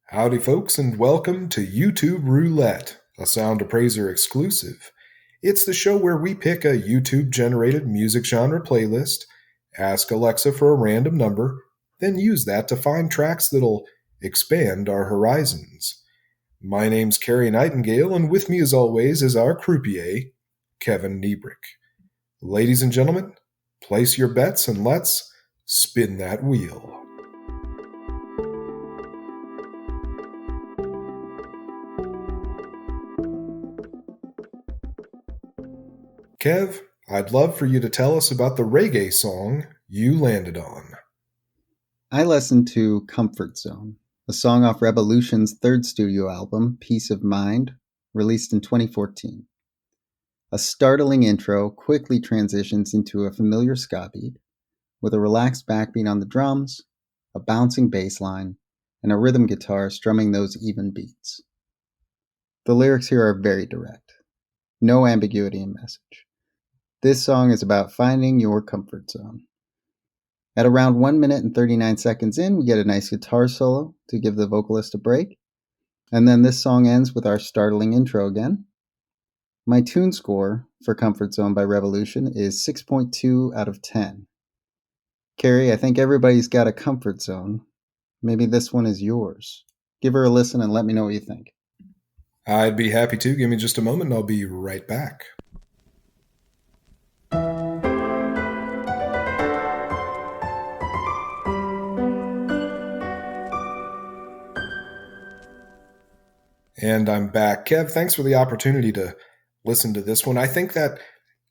Howdy, folks, and welcome to YouTube Roulette, a Sound Appraiser exclusive. It's the show where we pick a YouTube-generated music genre playlist, ask Alexa for a random number, then use that to find tracks that'll expand our horizons. My name's Cary Nightingale, and with me as always is our croupier, Kevin Nebrich. Ladies and gentlemen, place your bets and let's spin that wheel. Kev, I'd love for you to tell us about the reggae song you landed on. I listened to Comfort Zone, a song off Rebelution's third studio album, Peace of Mind, released in 2014. A startling intro quickly transitions into a familiar ska beat, with a relaxed backbeat on the drums, a bouncing bass line, and a rhythm guitar strumming those even beats. The lyrics here are very direct. No ambiguity in message. This song is about finding your comfort zone. At around 1 minute and 39 seconds in, we get a nice guitar solo to give the vocalist a break. And then this song ends with our startling intro again. My tune score for Comfort Zone by Rebelution is 6.2 out of 10. Cary, I think everybody's got a comfort zone. Maybe this one is yours. Give her a listen and let me know what you think. I'd be happy to. Give me just a moment and I'll be right back. And I'm back. Kev, thanks for the opportunity to listen to this one. I think that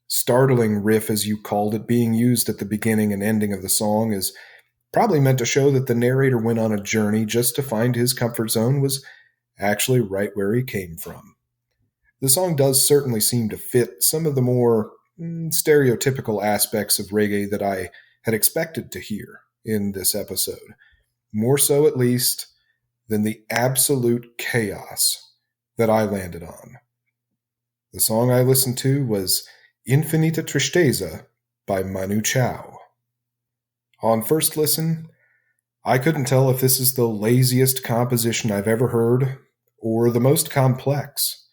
startling riff, as you called it, being used at the beginning and ending of the song is probably meant to show that the narrator went on a journey just to find his comfort zone was actually right where he came from. The song does certainly seem to fit some of the more stereotypical aspects of reggae that I had expected to hear in this episode. More so, at least, than the absolute chaos that I landed on. The song I listened to was Infinita Tristeza by Manu Chao. On first listen, I couldn't tell if this is the laziest composition I've ever heard or the most complex.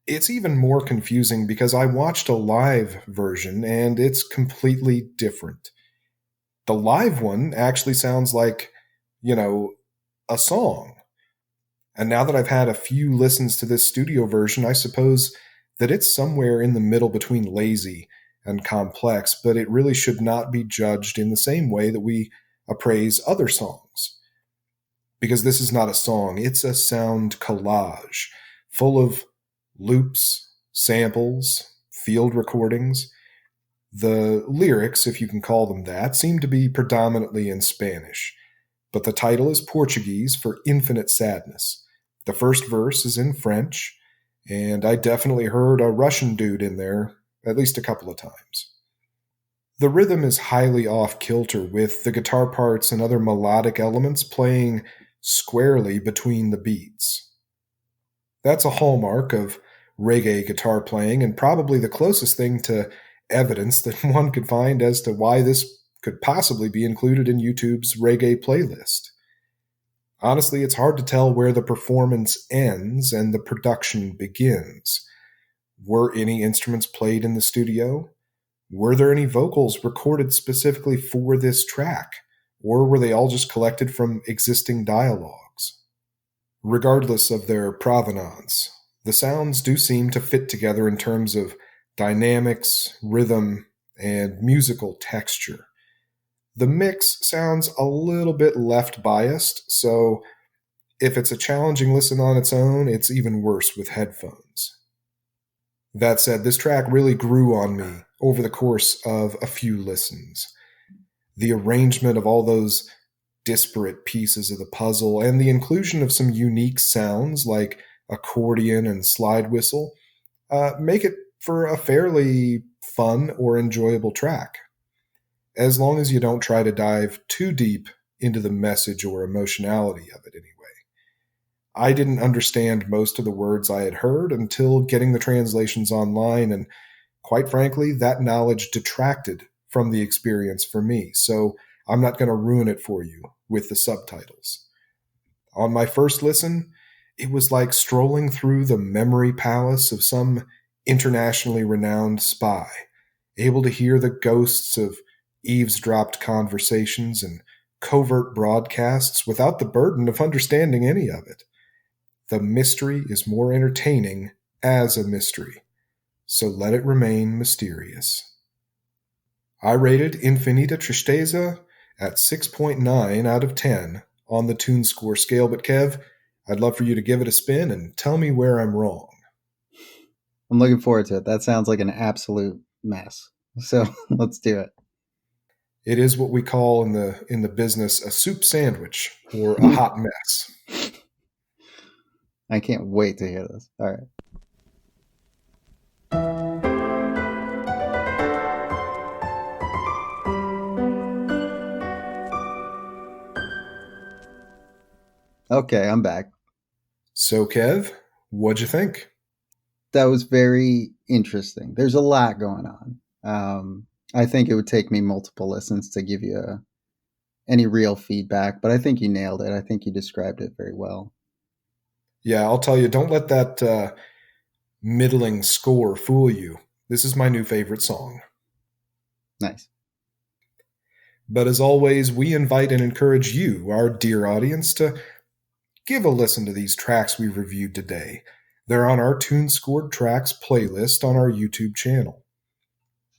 It's even more confusing because I watched a live version and it's completely different. The live one actually sounds like, a song. And now that I've had a few listens to this studio version, I suppose that it's somewhere in the middle between lazy and complex, but it really should not be judged in the same way that we appraise other songs. Because this is not a song, it's a sound collage full of loops, samples, field recordings. The lyrics, if you can call them that, seem to be predominantly in Spanish, but the title is Portuguese for Infinite Sadness. The first verse is in French, and I definitely heard a Russian dude in there at least a couple of times. The rhythm is highly off-kilter, with the guitar parts and other melodic elements playing squarely between the beats. That's a hallmark of reggae guitar playing, and probably the closest thing to evidence that one could find as to why this could possibly be included in YouTube's reggae playlist. Honestly, it's hard to tell where the performance ends and the production begins. Were any instruments played in the studio? Were there any vocals recorded specifically for this track? Or were they all just collected from existing dialogues? Regardless of their provenance, the sounds do seem to fit together in terms of dynamics, rhythm, and musical texture. The mix sounds a little bit left-biased, so if it's a challenging listen on its own, it's even worse with headphones. That said, this track really grew on me over the course of a few listens. The arrangement of all those disparate pieces of the puzzle and the inclusion of some unique sounds like accordion and slide whistle make it for a fairly fun or enjoyable track, as long as you don't try to dive too deep into the message or emotionality of it anyway. I didn't understand most of the words I had heard until getting the translations online, and quite frankly, that knowledge detracted from the experience for me, so I'm not going to ruin it for you with the subtitles. On my first listen, it was like strolling through the memory palace of some internationally renowned spy, able to hear the ghosts of eavesdropped conversations and covert broadcasts without the burden of understanding any of it. The mystery is more entertaining as a mystery, so let it remain mysterious. I rated Infinita Tristeza at 6.9 out of 10 on the Tune Score scale, but Kev, I'd love for you to give it a spin and tell me where I'm wrong. I'm looking forward to it. That sounds like an absolute mess. So let's do it. It is what we call in the business a soup sandwich or a hot mess. I can't wait to hear this. All right. Okay, I'm back. So, Kev, what'd you think? That was very interesting. There's a lot going on. I think it would take me multiple listens to give you any real feedback, but I think you nailed it. I think you described it very well. Yeah, I'll tell you, don't let that middling score fool you. This is my new favorite song. Nice. But as always, we invite and encourage you, our dear audience, to give a listen to these tracks we reviewed today. They're on our Tune Scored Tracks playlist on our YouTube channel.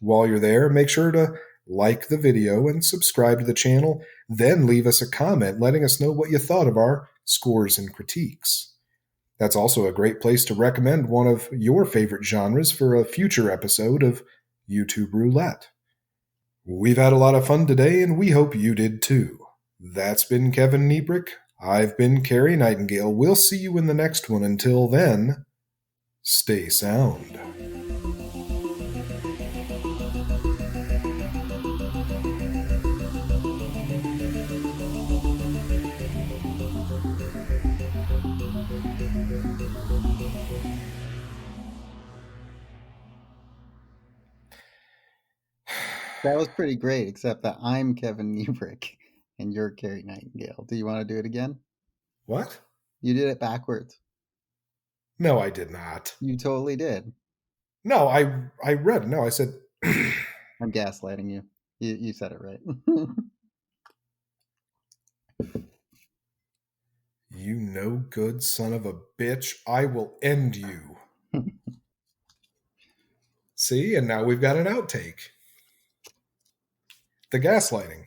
While you're there, make sure to like the video and subscribe to the channel, then leave us a comment letting us know what you thought of our scores and critiques. That's also a great place to recommend one of your favorite genres for a future episode of YouTube Roulette. We've had a lot of fun today, and we hope you did too. That's been Kevin Nebrich. I've been Cary Nightingale. We'll see you in the next one. Until then, stay sound. That was pretty great, except that I'm Kevin Nebrich and you're Cary Nightingale. Do you want to do it again? What? You did it backwards. No, I did not. You totally did. No, I read. No, I said. I'm gaslighting you. You said it right. You no good son of a bitch. I will end you. See, and now we've got an outtake. The gaslighting.